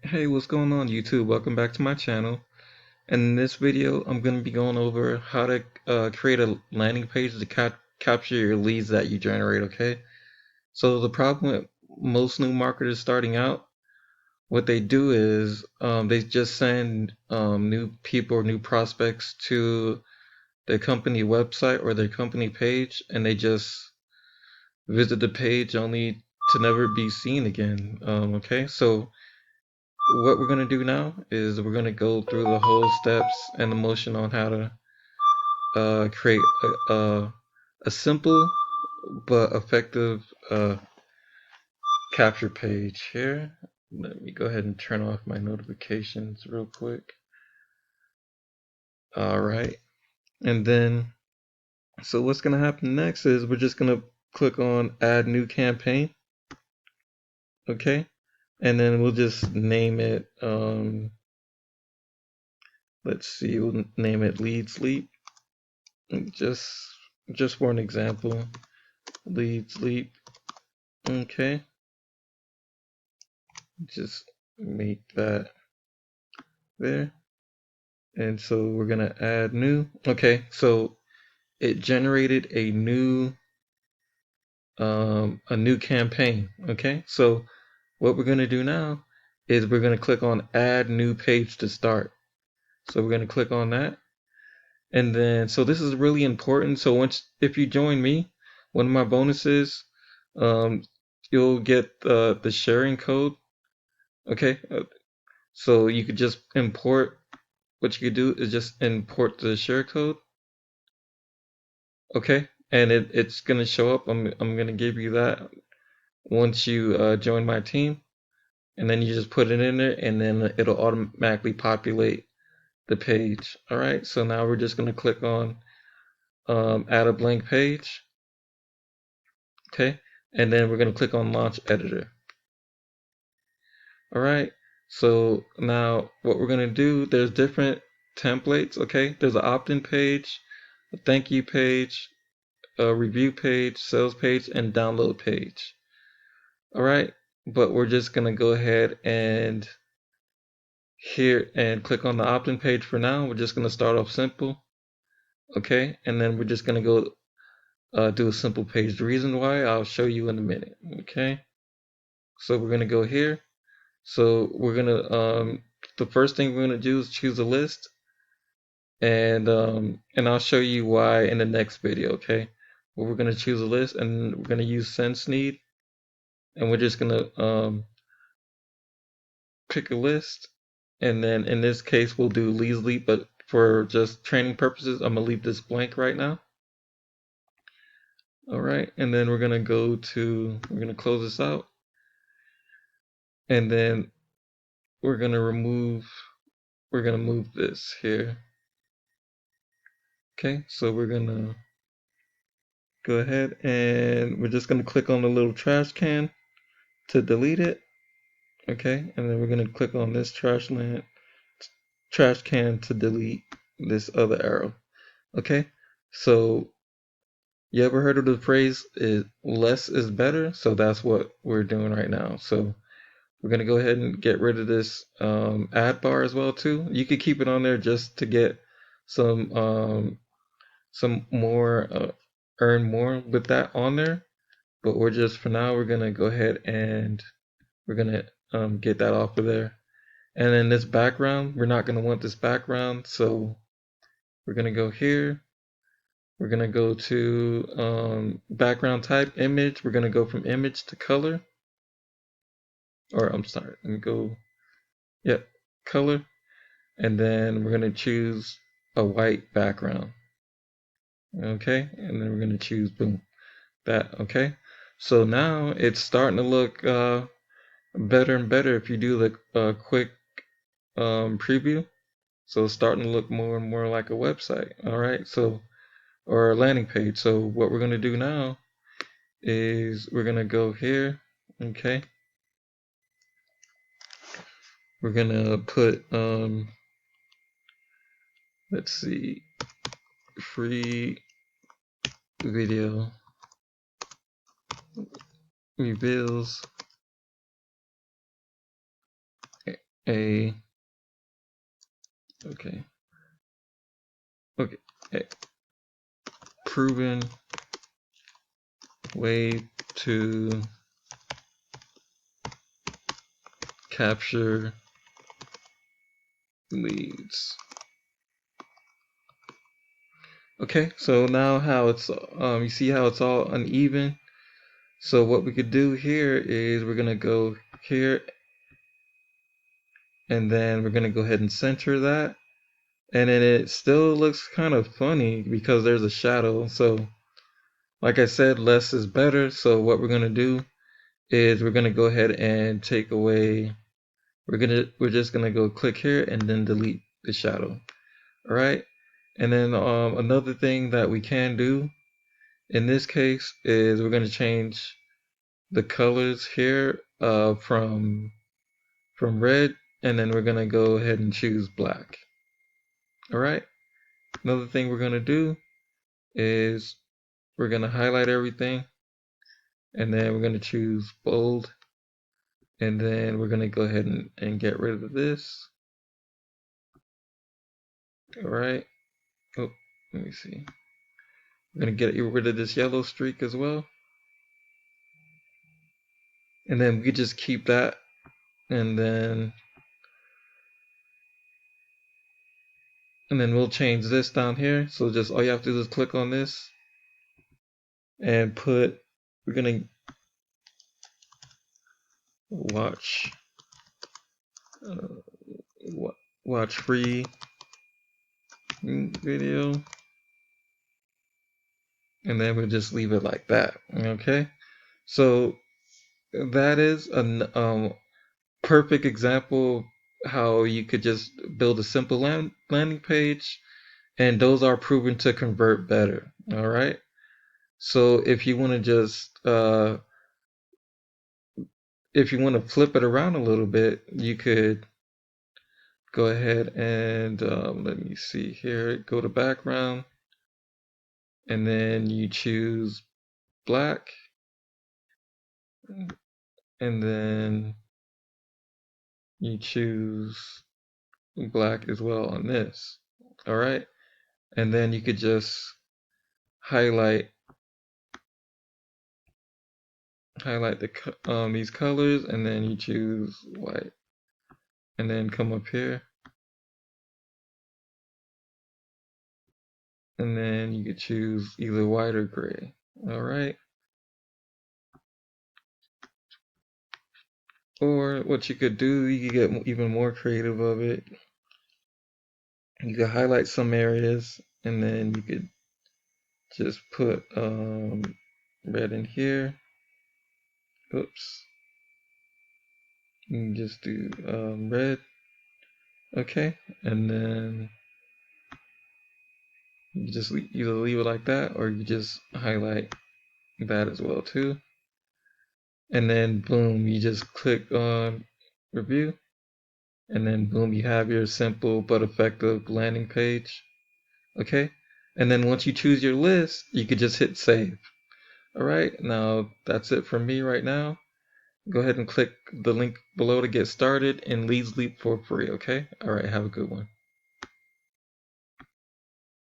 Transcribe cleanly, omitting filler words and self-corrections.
Hey, what's going on YouTube? Welcome back to my channel. And in this video, I'm going to be going over how to create a landing page to capture your leads that you generate, okay? So the problem with most new marketers starting out, what they do is they just send new people or new prospects to their company website or their company page, and they just visit the page only to never be seen again, okay? So what we're going to do now is we're going to go through the whole steps and the motion on how to create a simple but effective capture page here. Let me go ahead and turn off my notifications real quick. All right. And then, so what's going to happen next is we're just going to click on add new campaign. Okay. And then we'll just name it, let's see, we'll name it leadsleap. Just just for an example, leadsleap. Okay, just make that there. And so we're gonna add new. Okay, so it generated a new campaign. Okay, so what we're gonna do now is we're gonna click on add new page to start. So we're gonna click on that. And then, so this is really important. So if you join me, one of my bonuses, um, you'll get the sharing code. Okay, so you could just import. What you could do is just import the share code. Okay, and it's gonna show up. I'm gonna give you that once you join my team, and then you just put it in there, and then it'll automatically populate the page. All right, so now we're just gonna click on add a blank page. Okay, and then we're going to click on launch editor. All right, so now what we're going to do, there's different templates. Okay, there's an opt-in page, a thank you page, a review page, sales page, and download page. All right, but we're just going to go ahead and click on the opt-in page for now. We're just going to start off simple. Okay, and then we're just going to go do a simple page. The reason why I'll show you in a minute. Okay, so we're going to go here. So we're gonna the first thing we're gonna do is choose a list, and I'll show you why in the next video. Okay, well, we're gonna choose a list, and we're gonna use sense need, and we're just gonna pick a list, and then in this case we'll do leadsleap, but for just training purposes, I'm gonna leave this blank right now. All right, and then we're gonna close this out, and then we're gonna move this here. Okay, so we're gonna go ahead and we're just going to click on the little trash can to delete it. Okay, and then we're going to click on this trash can to delete this other arrow. Okay, so you ever heard of the phrase is less is better? So that's what we're doing right now. So we're going to go ahead and get rid of this ad bar as well too. You could keep it on there just to get some more earn more with that on there. But we're just, for now, we're gonna go ahead and we're gonna get that off of there. And then this background, we're not gonna want this background, so we're gonna go here. We're gonna go to background type image. We're gonna go from image to color. Or I'm sorry, let me go, yep, color. And then we're gonna choose a white background. Okay, and then we're gonna choose, boom, that. Okay, so now it's starting to look better and better if you do the quick preview. So it's starting to look more and more like a website. All right, so, or a landing page. So what we're going to do now is we're going to go here. Okay, we're going to put let's see, free video reveals a okay a proven way to capture leads. Okay, so now how it's you see how it's all uneven. So what we could do here is we're gonna go here, and then we're gonna go ahead and center that, and then it still looks kind of funny because there's a shadow. So like I said, less is better. So what we're gonna do is we're gonna go ahead and take away. We're just gonna go click here and then delete the shadow. All right, and then another thing that we can do in this case is we're gonna change the colors here from red, and then we're gonna go ahead and choose black. All right. Another thing we're gonna do is we're gonna highlight everything, and then we're gonna choose bold, and then we're gonna go ahead and get rid of this. All right. Oh, let me see. We're gonna get rid of this yellow streak as well, and then we just keep that, and then we'll change this down here. So just all you have to do is click on this and we're gonna watch watch free video, and then we'll just leave it like that. Okay, so that is a perfect example of how you could just build a simple landing page, and those are proven to convert better. All right, so if you want to just if you want to flip it around a little bit, you could go ahead and let me see here, go to background, and then you choose black, and then you choose black as well on this. All right, and then you could just highlight these colors, and then you choose white, and then come up here, and then you could choose either white or gray. All right, or what you could do, you could get even more creative of it. You could highlight some areas, and then you could just put red in here. Oops. You can just do red. Okay, and then you just either leave it like that, or you just highlight that as well too. And then boom, you just click on review, and then boom, you have your simple but effective landing page. Okay, and then once you choose your list, you could just hit save. All right, now that's it for me right now. Go ahead and click the link below to get started in leadsleap for free. Okay, all right, have a good one.